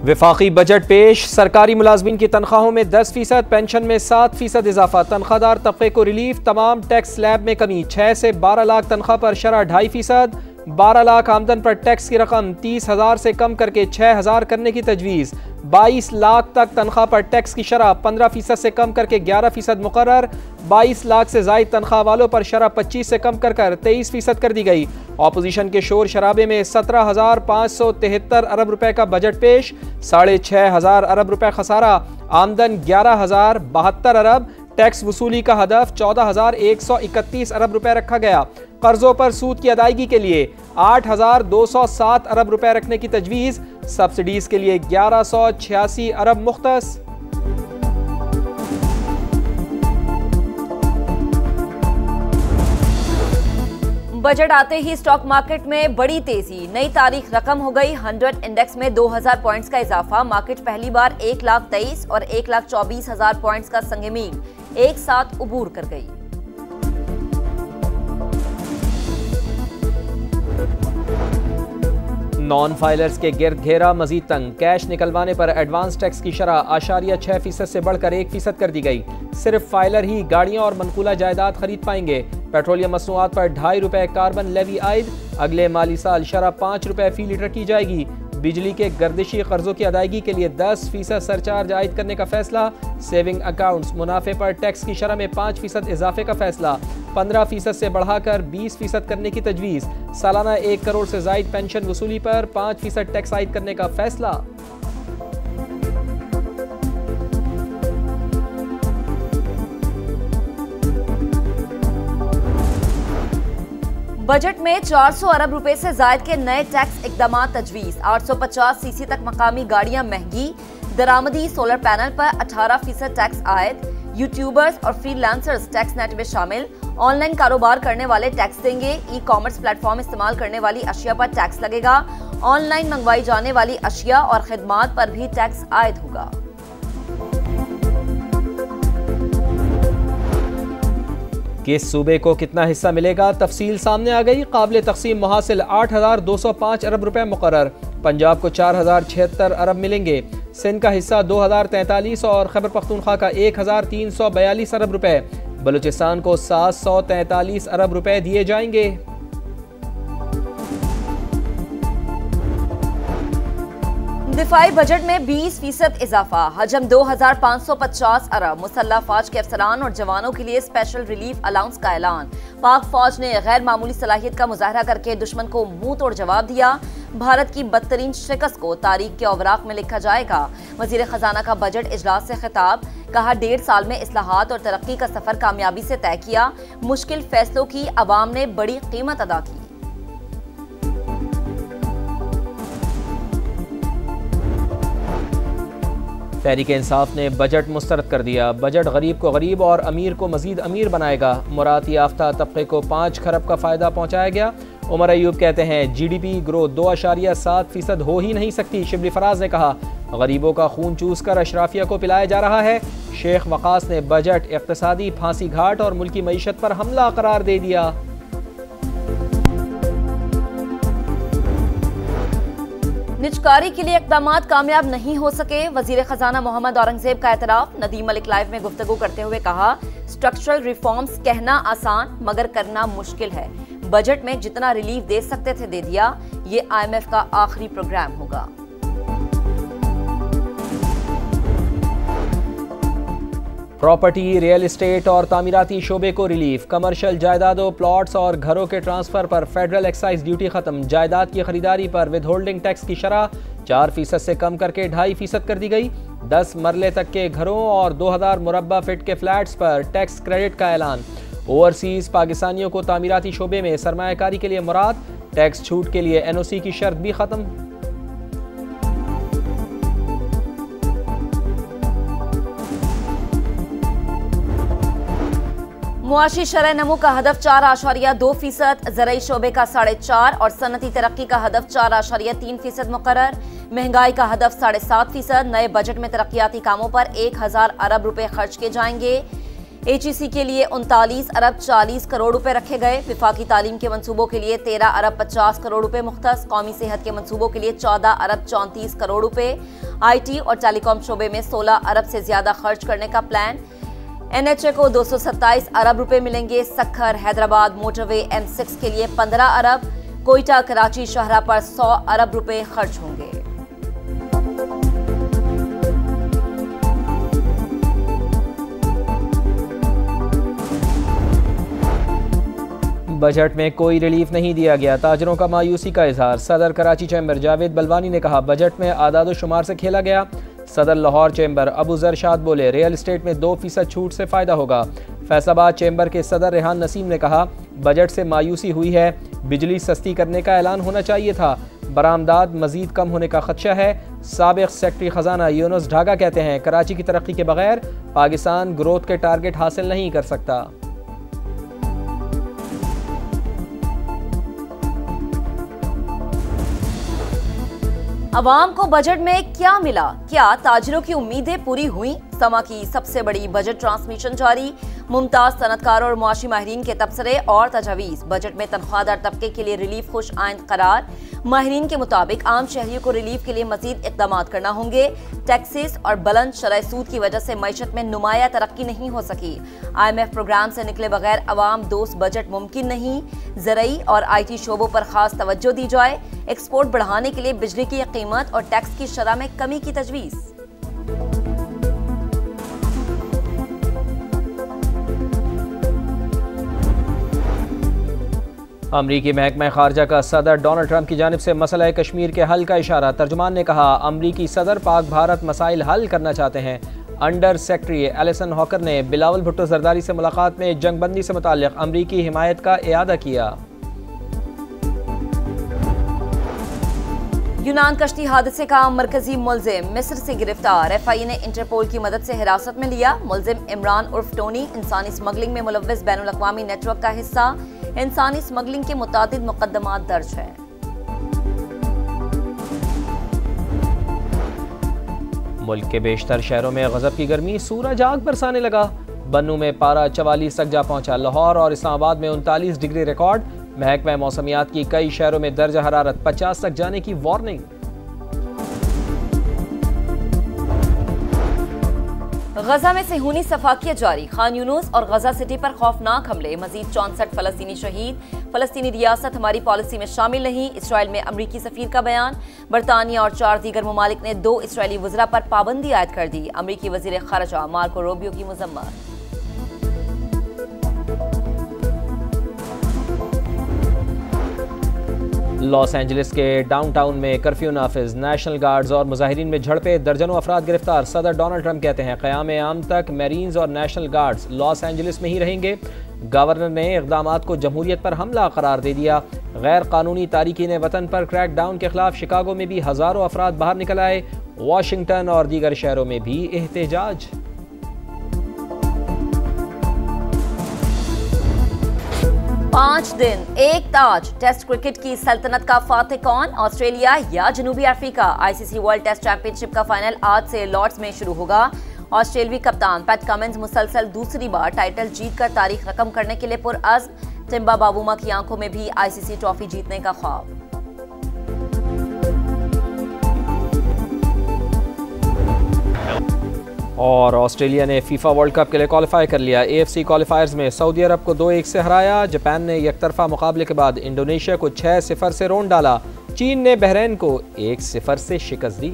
वफाकी बजट पेश। सरकारी मुलाजमीन की तनख्वाहों में 10%, पेंशन में 7% इजाफा। तनख्वाहदार तबके को रिलीफ। तमाम टैक्स स्लैब में कमी। 6 से 12 लाख तनख्वाह पर शरह 2.5%। 12 लाख आमदन पर टैक्स की रकम 30,000 से कम करके 6,000 करने की तजवीज़। 22 लाख तक तनख्वाह पर टैक्स की शरह 15% से कम करके 11% मुकर्रर। 22 लाख से जायद तनख्वाह वालों पर शरह 25 से कम कर 23% कर दी गई। ऑपोजिशन के शोर शराबे में 17,573 अरब रुपए का बजट पेश। 6,500 अरब रुपए खसारा। आमदन 11,072 अरब। टैक्स वसूली का हदफ 14,131 अरब रुपए रखा गया। कर्जों पर सूद की अदायगी के लिए 8,207 अरब रुपए रखने की तजवीज़। सब्सिडीज के लिए 1,186 अरब मुख्तस। बजट आते ही स्टॉक मार्केट में बड़ी तेजी। नई तारीख रकम हो गई। 100 इंडेक्स में 2,000 पॉइंट्स का इजाफा। मार्केट पहली बार 1,23,000 और 1,24,000 पॉइंट्स का संगमीन एक साथ उबूर कर गई। नॉन फाइलर्स के गिर्द घेरा मजीद तंग। कैश निकलवाने पर एडवांस टैक्स की शरह 6% से बढ़कर 1% कर दी गई। सिर्फ फाइलर ही गाड़ियां और मनकूला जायदाद खरीद पाएंगे। पेट्रोलियम मसनूआत पर 2.5 रुपए कार्बन लेवी आयद। अगले माली साल शरह 5 रुपए फी लीटर की जाएगी। बिजली के गर्दिशी कर्जों की अदायगी के लिए 10% सरचार्ज आयद करने का फैसला। सेविंग अकाउंट्स मुनाफे पर टैक्स की शरह में 5% इजाफे का फैसला। 15% से बढ़ाकर 20% करने की तजवीज़। सालाना 1 करोड़ से जायद पेंशन वसूली पर 5% टैक्स आयद करने का फैसला। बजट में 400 अरब रुपए से जायद के नए टैक्स इकदाम तजवीज़। 850 सीसी तक मकामी गाड़ियां महंगी। दरामदी सोलर पैनल पर 18% टैक्स आयद। यूट्यूबर्स और फ्रीलांसर्स टैक्स नेट में शामिल। ऑनलाइन कारोबार करने वाले टैक्स देंगे। ई कॉमर्स प्लेटफॉर्म इस्तेमाल करने वाली अशिया पर टैक्स लगेगा। ऑनलाइन मंगवाई जाने वाली अशिया और खिदमात पर भी टैक्स आयद होगा। किस सूबे को कितना हिस्सा मिलेगा, तफसील सामने आ गई। काबिल तकसीम मुहासिल 8,205 अरब रुपए मुकर्रर। पंजाब को 4,076 अरब मिलेंगे। सिंध का हिस्सा 2,043 और खैबर पख्तूनख्वा का 1,342 अरब रुपए। बलूचिस्तान को 743 अरब रुपए दिए जाएंगे। दिफाई बजट में 20% इजाफा। हजम 2,550 अरब। मुसल्लह फौज के अफसरान और जवानों के लिए स्पेशल रिलीफ अलाउंस का ऐलान। पाक फौज ने गैर मामूली सलाहियत का मुजाहरा करके दुश्मन को मुंह तोड़ जवाब दिया। भारत की बदतरीन शिकस्त को तारीख के औवराक में लिखा जाएगा। वजीर खजाना का बजट इजलास से खिताब। कहा 1.5 साल में इस्लाहात और तरक्की का सफर कामयाबी से तय किया। मुश्किल फैसलों की अवाम ने बड़ी कीमत अदा की। तहरीक इंसाफ ने बजट मुस्तरद कर दिया। बजट गरीब को गरीब और अमीर को मजीद अमीर बनाएगा। मुराद याफ्ता तबके को 5 खरब का फ़ायदा पहुँचाया गया। उमर अयूब कहते हैं GDP ग्रोथ 2.7% हो ही नहीं सकती। शिबली फराज ने कहा गरीबों का खून चूस कर अशराफिया को पिलाया जा रहा है। शेख वकास ने बजट इक्तिसादी फांसी घाट और मुल्की मईशत पर हमला करार दे दिया। निजकारी के लिए इक़दामात कामयाब नहीं हो सके। वजीर खजाना मोहम्मद औरंगजेब का एतराफ। नदीम मलिक लाइव में गुफ्तगू करते हुए कहा स्ट्रक्चरल रिफॉर्म्स कहना आसान मगर करना मुश्किल है। बजट में जितना रिलीफ दे सकते थे दे दिया। ये IMF का आखिरी प्रोग्राम होगा। प्रॉपर्टी, रियल एस्टेट और तामीराती शोबे को रिलीफ। कमर्शियल जायदादों, प्लॉट्स और घरों के ट्रांसफर पर फेडरल एक्साइज ड्यूटी खत्म। जायदाद की खरीदारी पर विद होल्डिंग टैक्स की शरह 4% से कम करके 2.5% कर दी गई। 10 मरले तक के घरों और 2,000 मुरब्बा फिट के फ्लैट्स पर टैक्स क्रेडिट का ऐलान। ओवरसीज पाकिस्तानियों को तामीराती शोबे में सरमायाकारी के लिए मुराद। टैक्स छूट के लिए NOC की शर्त भी खत्म। मुआशी शरह नमू का हदफ 4.2%। ज़राई शोबे का 4.5% और सनती तरक्की का हदफ 4.3% मुकर्रर। महंगाई का हदफ 7.5%। नए बजट में तरक्याती कामों पर 1,000 अरब रुपए खर्च किए जाएंगे। HEC के लिए 39 अरब 40 करोड़ रुपए रखे गए। विफाकी तालीम के मंसूबों के लिए 13 अरब 50 करोड़ रुपए मुख्तस। कौमी सेहत के मंसूबों के लिए 14 अरब 34 करोड़ रुपए। IT और टेलीकॉम शोबे में 16 अरब से ज्यादा खर्च करने का प्लान। NHA को 227 अरब रुपए मिलेंगे। सक्खर हैदराबाद मोटरवे M6 के लिए 15 अरब। कोयटा कराची शाहरा पर 100 अरब रुपए खर्च होंगे। बजट में कोई रिलीफ नहीं दिया गया, ताजरों का मायूसी का इजहार। सदर कराची चैम्बर जावेद बलवानी ने कहा बजट में आदाद शुमार से खेला गया। सदर लाहौर चैम्बर अबू जर शाद बोले रियल एस्टेट में 2% छूट से फ़ायदा होगा। फैसलाबाद चैम्बर के सदर रेहान नसीम ने कहा बजट से मायूसी हुई है, बिजली सस्ती करने का ऐलान होना चाहिए था, बरामदात मजीद कम होने का खदशा है। साबिक सेक्रेटरी खजाना यूनुस ढागा कहते हैं कराची की तरक्की के बगैर पाकिस्तान ग्रोथ के टारगेट हासिल नहीं कर सकता। अवाम को बजट में क्या मिला? क्या ताजिरों की उम्मीदें पूरी हुई? समा की सबसे बड़ी बजट ट्रांसमिशन जारी। मुमताज सनतकारों और मुआशी माहिरीन के तबसरे और तजावीज़। बजट में तनख्वाहदार तबके के लिए रिलीफ खुश आइंद करार। माहिरीन के मुताबिक आम शहरियों को रिलीफ के लिए मजीद इकदाम करना होंगे। टैक्सेस और बुलंद शरह सूद की वजह से मईशत में नुमाया तरक्की नहीं हो सकी। IMF प्रोग्राम से निकले बगैर अवाम दोस्त बजट मुमकिन नहीं। ज़रई और IT शोबों पर खास तवज्जो दी जाए। एक्सपोर्ट बढ़ाने के लिए बिजली की कीमत और टैक्स की शरह में कमी की तजवीज़। अमरीकी महकमा खारजा का सदर डोनाल्ड ट्रंप की जानिब से मसला कश्मीर के हल का इशारा। तर्जुमान ने कहा अमरीकी सदर पाक भारत मसाइल हल करना चाहते हैं। अंडर सेक्रेटरी एलिसन हॉकर ने बिलावल भुट्टो जरदारी से मुलाकात में जंगबंदी से मुताल्लिक अमरीकी हिमायत का इयादा किया। यूनान कश्ती हादसे का मरकजी मुलजिम मिस्र से गिरफ्तार। FIA ने इंटरपोल की मदद से हिरासत में लिया। मुलजिम इमरान उर्फ टोनी इंसानी स्मगलिंग में मुलव्वस बैनुल अक़वामी नेटवर्क का हिस्सा। इंसानी स्मगलिंग के मुतादिद मुकदमात दर्ज है। मुल्क के बेशतर शहरों में गजब की गर्मी, सूरज आग बरसाने लगा। बन्नू में पारा 44 तक जा पहुंचा। लाहौर और इस्लामाबाद में 39 डिग्री रिकॉर्ड। महकमा मौसमियात की कई शहरों में दर्जा हरारत 50 तक जाने की वार्निंग। गजा में सेहूनी सफाकियत जारी। खान यूनुस और गजा सिटी पर खौफनाक हमले। मजीद 64 फलस्तीनी शहीद। फलस्तीनी रियासत हमारी पॉलिसी में शामिल नहीं। इसराइल में अमरीकी सफीर का बयान। बरतानिया और 4 दीगर ममालिक ने 2 इसराइली वज़रा पर पाबंदी आयद कर दी। अमरीकी वज़ीर ख़ारजा मार्को रूबियो की मज़म्मत। लॉस एंजलिस के डाउनटाउन में कर्फ्यू नाफिज। नेशनल गार्ड्स और मुजाहिरीन में झड़पें, दर्जनों अफराद गिरफ्तार। सदर डोनाल्ड ट्रंप कहते हैं क़याम आम तक मैरीन्स और नेशनल गार्ड्स लॉस एंजलिस में ही रहेंगे। गवर्नर ने इक़दामात को जमहूरियत पर हमला करार दे दिया। गैर कानूनी तारिकीन वतन पर क्रैकडाउन के खिलाफ शिकागो में भी हज़ारों अफराद बाहर निकल आए। वाशिंगटन और दीगर शहरों में भी एहतजाज। पांच दिन एक ताज। टेस्ट क्रिकेट की सल्तनत का फातिह कौन? ऑस्ट्रेलिया या जनूबी Africa? ICC world test championship का फाइनल आज से लॉर्ड्स में शुरू होगा। ऑस्ट्रेलवी कप्तान पैट कमिंस मुसलसल दूसरी बार टाइटल जीतकर तारीख रकम करने के लिए पुरअज़्म। टिम्बा बाबूमा की आंखों में भी ICC ट्रॉफी जीतने का ख्वाब। और ऑस्ट्रेलिया ने फीफा वर्ल्ड कप के लिए क्वालिफाई कर लिया। AFC क्वालिफायर्स में सऊदी अरब को 2-1 से हराया। जापान ने एकतरफा मुकाबले के बाद इंडोनेशिया को 6-0 से रोंड डाला। चीन ने बहरीन को 1-0 से शिकस्त दी।